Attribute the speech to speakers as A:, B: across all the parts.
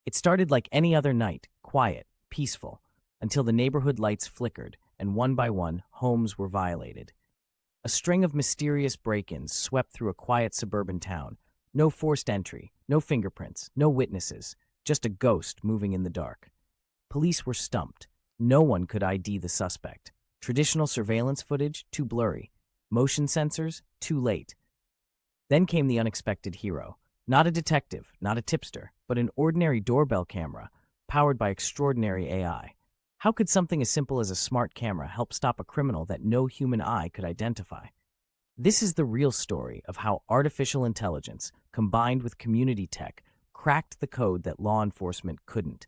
A: It started like any other night, quiet, peaceful, until the neighborhood lights flickered and one by one, homes were violated. A string of mysterious break-ins swept through a quiet suburban town. No forced entry, no fingerprints, no witnesses, just a ghost moving in the dark. Police were stumped. No one could ID the suspect. Traditional surveillance footage, too blurry. Motion sensors, too late. Then came the unexpected hero. Not a detective, not a tipster, but an ordinary doorbell camera, powered by extraordinary AI. How could something as simple as a smart camera help stop a criminal that no human eye could identify? This is the real story of how artificial intelligence, combined with community tech, cracked the code that law enforcement couldn't.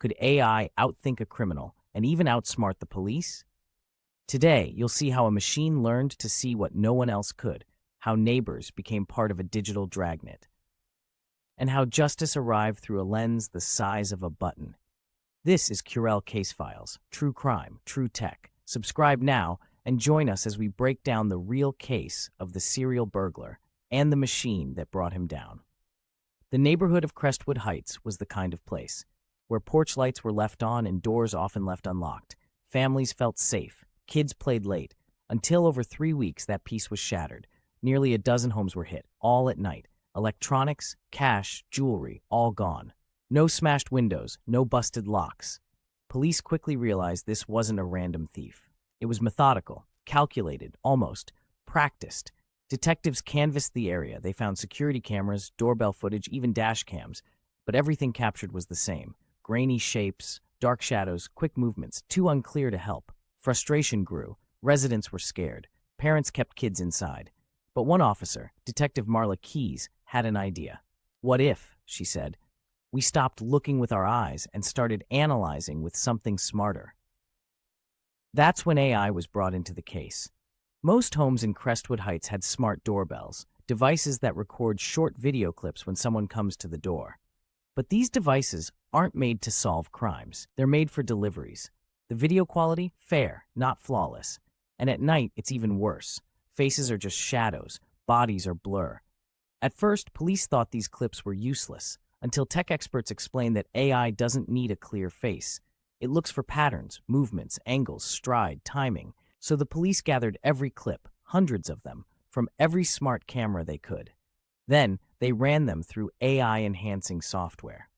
A: Could AI outthink a criminal and even outsmart the police? Today, you'll see how a machine learned to see what no one else could, how neighbors became part of a digital dragnet, and how justice arrived through a lens the size of a button. This is Curell Case Files, true crime, true tech. Subscribe now and join us as we break down the real case of the serial burglar and the machine that brought him down. The neighborhood of Crestwood Heights was the kind of place where porch lights were left on and doors often left unlocked. Families felt safe, kids played late, until over 3 weeks that peace was shattered. Nearly a dozen homes were hit, all at night. Electronics, cash, jewelry, all gone. No smashed windows, no busted locks. Police quickly realized this wasn't a random thief. It was methodical, calculated, almost practiced. Detectives canvassed the area. They found security cameras, doorbell footage, even dash cams. But everything captured was the same. Grainy shapes, dark shadows, quick movements, too unclear to help. Frustration grew. Residents were scared. Parents kept kids inside. But one officer, Detective Marla Keys, had an idea. "What if," she said, "we stopped looking with our eyes and started analyzing with something smarter?" That's when AI was brought into the case. Most homes in Crestwood Heights had smart doorbells, devices that record short video clips when someone comes to the door. But these devices aren't made to solve crimes. They're made for deliveries. The video quality? Fair, not flawless. And at night, it's even worse. Faces are just shadows, bodies are blur. At first, police thought these clips were useless, until tech experts explained that AI doesn't need a clear face. It looks for patterns, movements, angles, stride, timing. So the police gathered every clip, hundreds of them, from every smart camera they could. Then, they ran them through AI-enhancing software.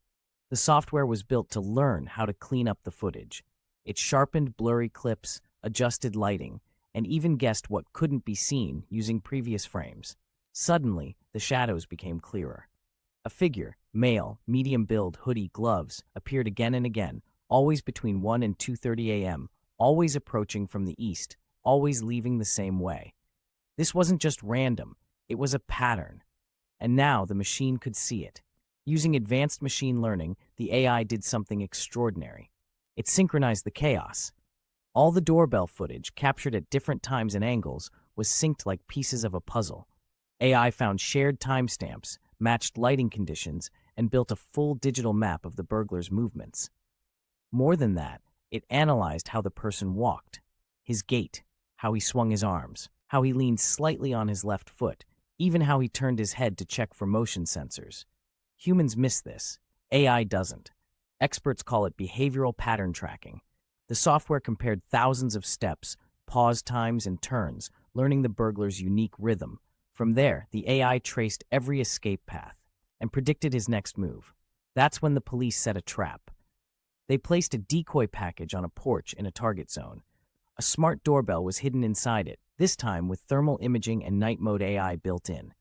A: The software was built to learn how to clean up the footage. It sharpened blurry clips, adjusted lighting, and even guessed what couldn't be seen using previous frames. Suddenly, the shadows became clearer. A figure, male, medium build, hoodie, gloves, appeared again and again, always between 1 and 2:30 a.m., always approaching from the east, always leaving the same way. This wasn't just random, it was a pattern. And now the machine could see it. Using advanced machine learning, the AI did something extraordinary. It synchronized the chaos. All the doorbell footage, captured at different times and angles, was synced like pieces of a puzzle. AI found shared timestamps, matched lighting conditions, and built a full digital map of the burglar's movements. More than that, it analyzed how the person walked, his gait, how he swung his arms, how he leaned slightly on his left foot, even how he turned his head to check for motion sensors. Humans miss this. AI doesn't. Experts call it behavioral pattern tracking. The software compared thousands of steps, pause times, and turns, learning the burglar's unique rhythm. From there, the AI traced every escape path and predicted his next move. That's when the police set a trap. They placed a decoy package on a porch in a target zone. A smart doorbell was hidden inside it, this time with thermal imaging and night mode AI built in.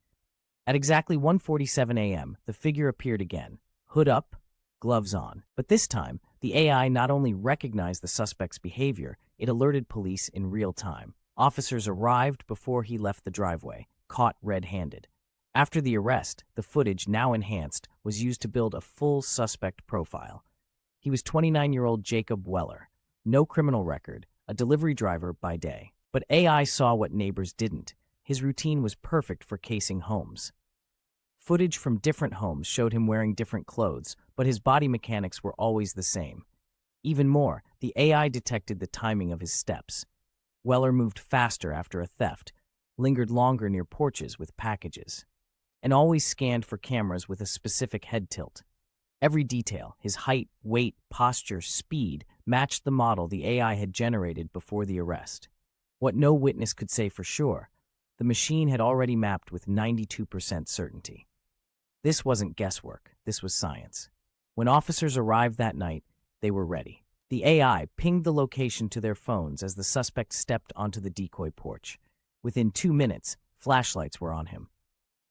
A: At exactly 1:47 a.m., the figure appeared again, hood up, gloves on. But this time, the AI not only recognized the suspect's behavior, it alerted police in real time. Officers arrived before he left the driveway, caught red-handed. After the arrest, the footage, now enhanced, was used to build a full suspect profile. He was 29-year-old Jacob Weller, no criminal record, a delivery driver by day. But AI saw what neighbors didn't. His routine was perfect for casing homes. Footage from different homes showed him wearing different clothes, but his body mechanics were always the same. Even more, the AI detected the timing of his steps. Weller moved faster after a theft, lingered longer near porches with packages, and always scanned for cameras with a specific head tilt. Every detail, his height, weight, posture, speed, matched the model the AI had generated before the arrest. What no witness could say for sure, the machine had already mapped with 92% certainty. This wasn't guesswork, this was science. When officers arrived that night, they were ready. The AI pinged the location to their phones as the suspect stepped onto the decoy porch. Within 2 minutes, flashlights were on him.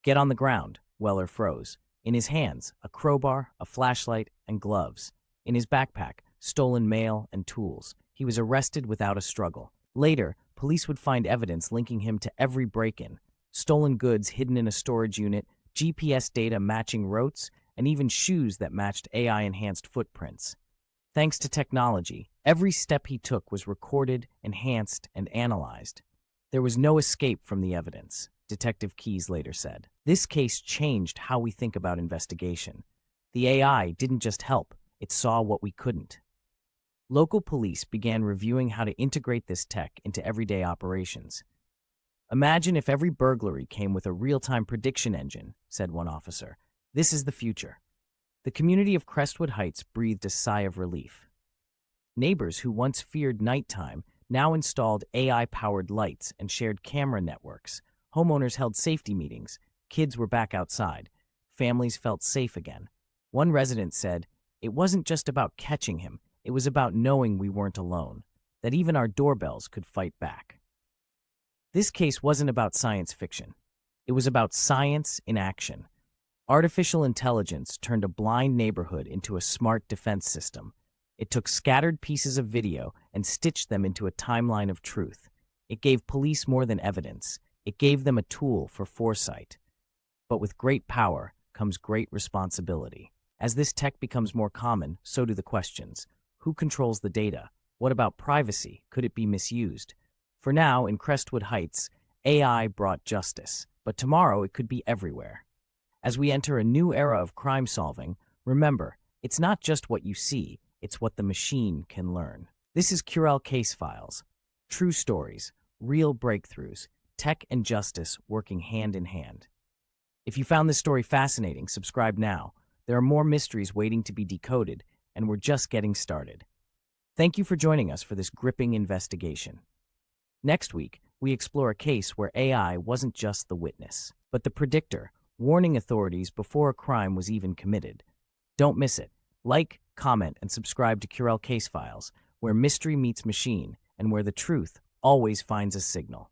A: "Get on the ground," Weller froze. In his hands, a crowbar, a flashlight, and gloves. In his backpack, stolen mail and tools. He was arrested without a struggle. Later, police would find evidence linking him to every break-in. Stolen goods hidden in a storage unit, GPS data matching routes, and even shoes that matched AI-enhanced footprints. Thanks to technology, every step he took was recorded, enhanced, and analyzed. There was no escape from the evidence, Detective Keyes later said. This case changed how we think about investigation. The AI didn't just help, it saw what we couldn't. Local police began reviewing how to integrate this tech into everyday operations. "Imagine if every burglary came with a real-time prediction engine," said one officer. "This is the future." The community of Crestwood Heights breathed a sigh of relief. Neighbors who once feared nighttime now installed AI-powered lights and shared camera networks. Homeowners held safety meetings. Kids were back outside. Families felt safe again. One resident said, "It wasn't just about catching him. It was about knowing we weren't alone, that even our doorbells could fight back." This case wasn't about science fiction. It was about science in action. Artificial intelligence turned a blind neighborhood into a smart defense system. It took scattered pieces of video and stitched them into a timeline of truth. It gave police more than evidence. It gave them a tool for foresight. But with great power comes great responsibility. As this tech becomes more common, so do the questions. Who controls the data? What about privacy? Could it be misused? For now, in Crestwood Heights, AI brought justice, but tomorrow it could be everywhere. As we enter a new era of crime solving, remember, it's not just what you see, it's what the machine can learn. This is Curell Case Files. True stories, real breakthroughs, tech and justice working hand in hand. If you found this story fascinating, subscribe now. There are more mysteries waiting to be decoded, and we're just getting started. Thank you for joining us for this gripping investigation. Next week, we explore a case where AI wasn't just the witness, but the predictor, warning authorities before a crime was even committed. Don't miss it. Like, comment, and subscribe to Curell Case Files, where mystery meets machine and where the truth always finds a signal.